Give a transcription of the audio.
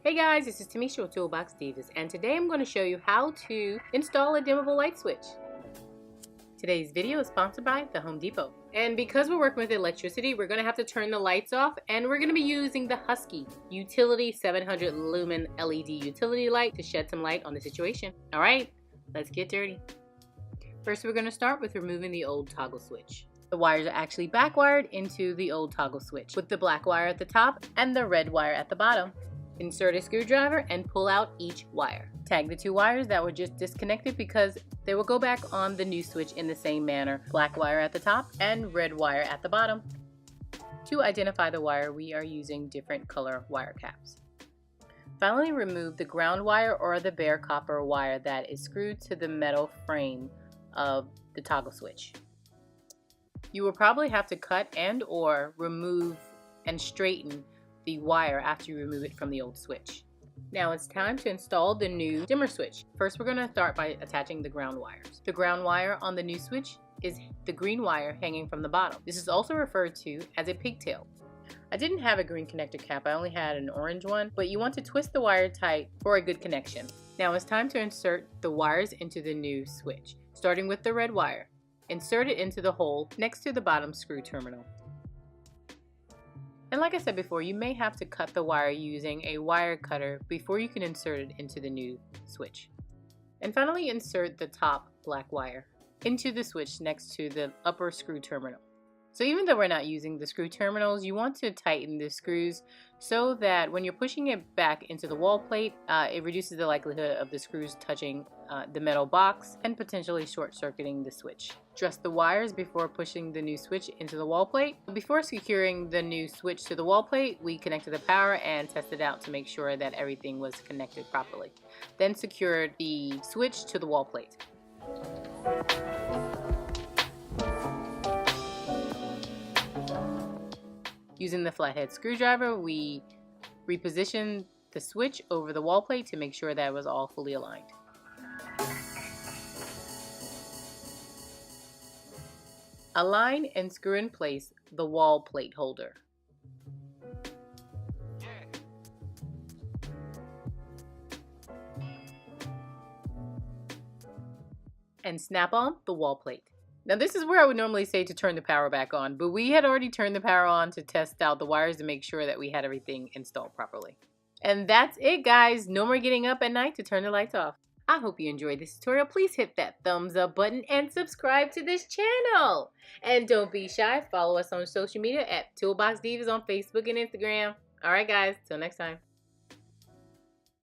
Hey guys, this is Tamisha with Toolbox Divas, and today I'm going to show you how to install a dimmable light switch. Today's video is sponsored by the Home Depot. And because we're working with electricity, we're going to have to turn the lights off, and we're going to be using the HUSKY Utility 700 Lumen LED utility light to shed some light on the situation. Alright, let's get dirty. First, we're going to start with removing the old toggle switch. The wires are actually backwired into the old toggle switch, with the black wire at the top and the red wire at the bottom. Insert a screwdriver and pull out each wire. Tag the two wires that were just disconnected because they will go back on the new switch in the same manner. Black wire at the top and red wire at the bottom. To identify the wire, we are using different color wire caps. Finally, remove the ground wire or the bare copper wire that is screwed to the metal frame of the toggle switch. You will probably have to cut and or remove and straighten the wire after you remove it from the old switch. Now it's time to install the new dimmer switch. First, we're going to start by attaching the ground wires. The ground wire on the new switch is the green wire hanging from the bottom. This is also referred to as a pigtail. I didn't have a green connector cap, I only had an orange one, but you want to twist the wire tight for a good connection. Now it's time to insert the wires into the new switch, starting with the red wire. Insert it into the hole next to the bottom screw terminal. And like I said before, you may have to cut the wire using a wire cutter before you can insert it into the new switch. And finally, insert the top black wire into the switch next to the upper screw terminal. So even though we're not using the screw terminals, you want to tighten the screws so that when you're pushing it back into the wall plate, it reduces the likelihood of the screws touching the metal box and potentially short-circuiting the switch. Dress the wires before pushing the new switch into the wall plate. Before securing the new switch to the wall plate, we connected the power and tested out to make sure that everything was connected properly. Then secured the switch to the wall plate. Using the flathead screwdriver, we repositioned the switch over the wall plate to make sure that it was all fully aligned. Align and screw in place the wall plate holder. And snap on the wall plate. Now this is where I would normally say to turn the power back on, but we had already turned the power on to test out the wires to make sure that we had everything installed properly. And that's it, guys. No more getting up at night to turn the lights off. I hope you enjoyed this tutorial. Please hit that thumbs up button and subscribe to this channel. And don't be shy. Follow us on social media at Toolbox Divas on Facebook and Instagram. Alright guys, till next time.